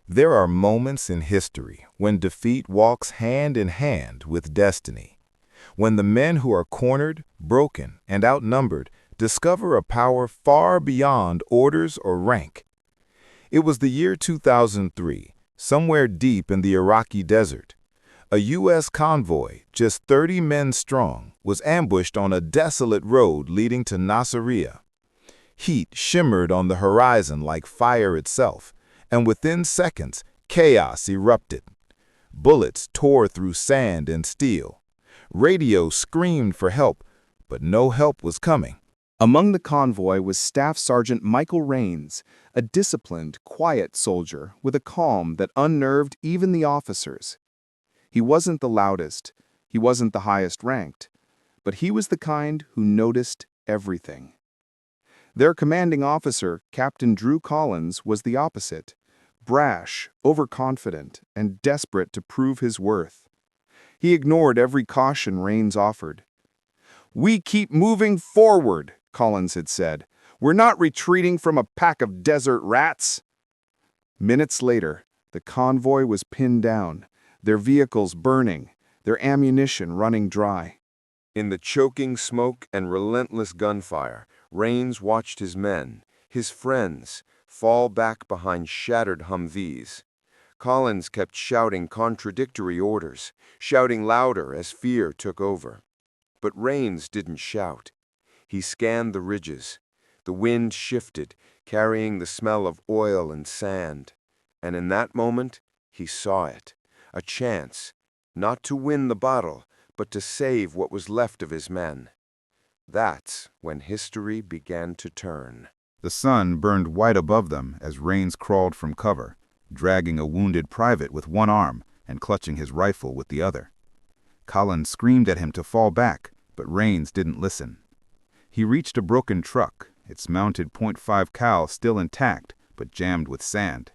There are moments in history when defeat walks hand in hand with destiny, when the men who are cornered, broken, and outnumbered discover a power far beyond orders or rank. It was the year 2003, somewhere deep in the Iraqi desert. A U.S. convoy, just 30 men strong, was ambushed on a desolate road leading to Nasiriyah. Heat shimmered on the horizon like fire itself, and within seconds, chaos erupted. Bullets tore through sand and steel. Radio screamed for help, but no help was coming. Among the convoy was Staff Sergeant Michael Rains, a disciplined, quiet soldier with a calm that unnerved even the officers. He wasn't the loudest, he wasn't the highest ranked, but he was the kind who noticed everything. Their commanding officer, Captain Drew Collins, was the opposite, brash, overconfident, and desperate to prove his worth. He ignored every caution Rains offered. "We keep moving forward," Collins had said. "We're not retreating from a pack of desert rats." Minutes later, the convoy was pinned down, their vehicles burning, their ammunition running dry. In the choking smoke and relentless gunfire, Rains watched his men, his friends, fall back behind shattered Humvees. Collins kept shouting contradictory orders, shouting louder as fear took over. But Rains didn't shout. He scanned the ridges. The wind shifted, carrying the smell of oil and sand. And in that moment, he saw it. A chance, not to win the battle, but to save what was left of his men. That's when history began to turn. The sun burned white above them as Rains crawled from cover, dragging a wounded private with one arm and clutching his rifle with the other. Collins screamed at him to fall back, but Rains didn't listen. He reached a broken truck, its mounted .5 cal still intact but jammed with sand.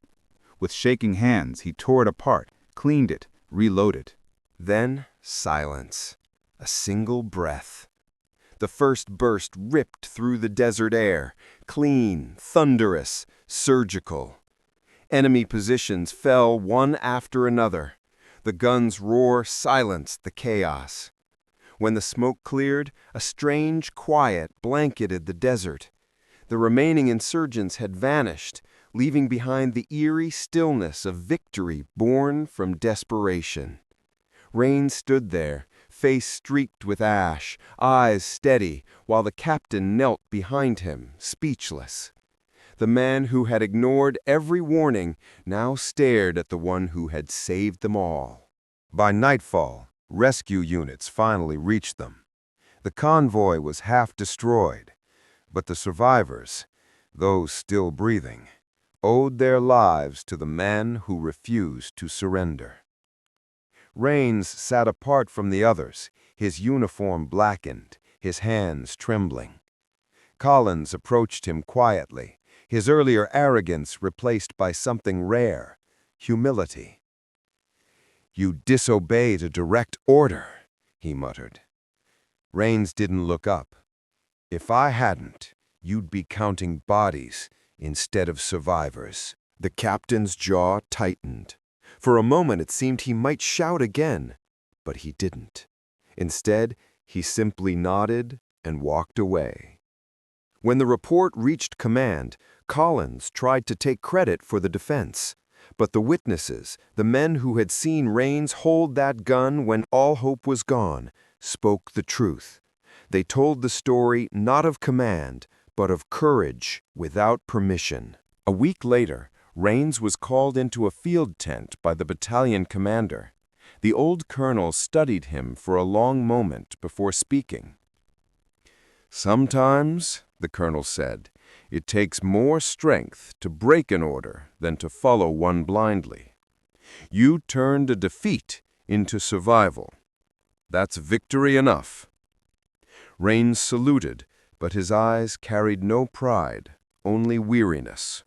With shaking hands, he tore it apart, cleaned it, reloaded. Then silence. A single breath. The first burst ripped through the desert air, clean, thunderous, surgical. Enemy positions fell one after another. The gun's roar silenced the chaos. When the smoke cleared, a strange quiet blanketed the desert. The remaining insurgents had vanished, leaving behind the eerie stillness of victory born from desperation. Rains stood there, face streaked with ash, eyes steady, while the captain knelt behind him, speechless. The man who had ignored every warning now stared at the one who had saved them all. By nightfall, rescue units finally reached them. The convoy was half destroyed, but the survivors, those still breathing, owed their lives to the man who refused to surrender. Rains sat apart from the others, his uniform blackened, his hands trembling. Collins approached him quietly, his earlier arrogance replaced by something rare, humility. "You disobeyed a direct order," he muttered. Rains didn't look up. "If I hadn't, you'd be counting bodies instead of survivors." The captain's jaw tightened. For a moment it seemed he might shout again, but he didn't. Instead, he simply nodded and walked away. When the report reached command, Collins tried to take credit for the defense. But the witnesses, the men who had seen Rains hold that gun when all hope was gone, spoke the truth. They told the story not of command, but of courage without permission. A week later, Rains was called into a field tent by the battalion commander. The old colonel studied him for a long moment before speaking. "Sometimes," the colonel said, "it takes more strength to break an order than to follow one blindly. You turned a defeat into survival. That's victory enough." Rains saluted, but his eyes carried no pride, only weariness.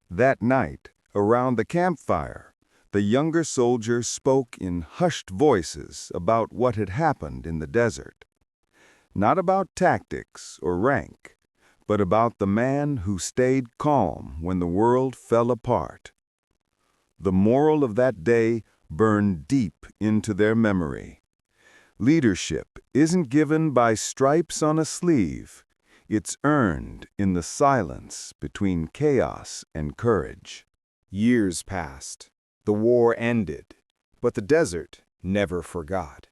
That night, around the campfire, the younger soldiers spoke in hushed voices about what had happened in the desert. Not about tactics or rank, but about the man who stayed calm when the world fell apart. The moral of that day burned deep into their memory. Leadership isn't given by stripes on a sleeve. It's earned in the silence between chaos and courage. Years passed. The war ended, but the desert never forgot.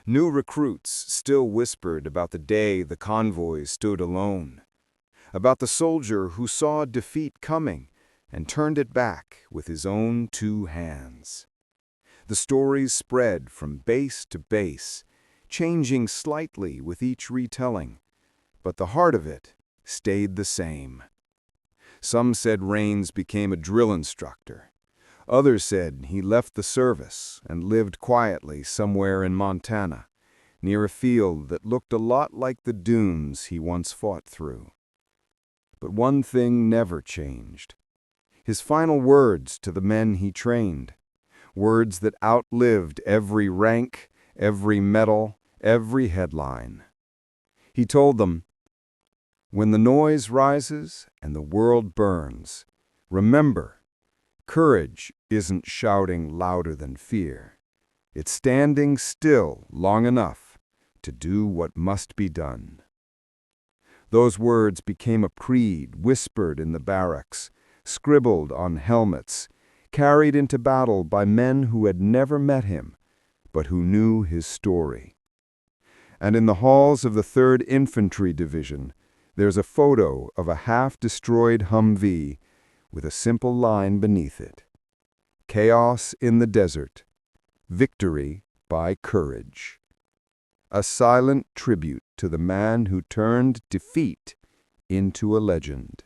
New recruits still whispered about the day the convoy stood alone, about the soldier who saw defeat coming and turned it back with his own 2 hands. The stories spread from base to base, changing slightly with each retelling, but the heart of it stayed the same. Some said Rains became a drill instructor. Others said he left the service and lived quietly somewhere in Montana, near a field that looked a lot like the dunes he once fought through. But one thing never changed. His final words to the men he trained, words that outlived every rank, every medal, every headline. He told them, "When the noise rises and the world burns, remember, courage isn't shouting louder than fear. It's standing still long enough to do what must be done." Those words became a creed whispered in the barracks, scribbled on helmets, carried into battle by men who had never met him, but who knew his story. And in the halls of the 3rd Infantry Division, there's a photo of a half-destroyed Humvee with a simple line beneath it: "Chaos in the desert, victory by courage." A silent tribute to the man who turned defeat into a legend.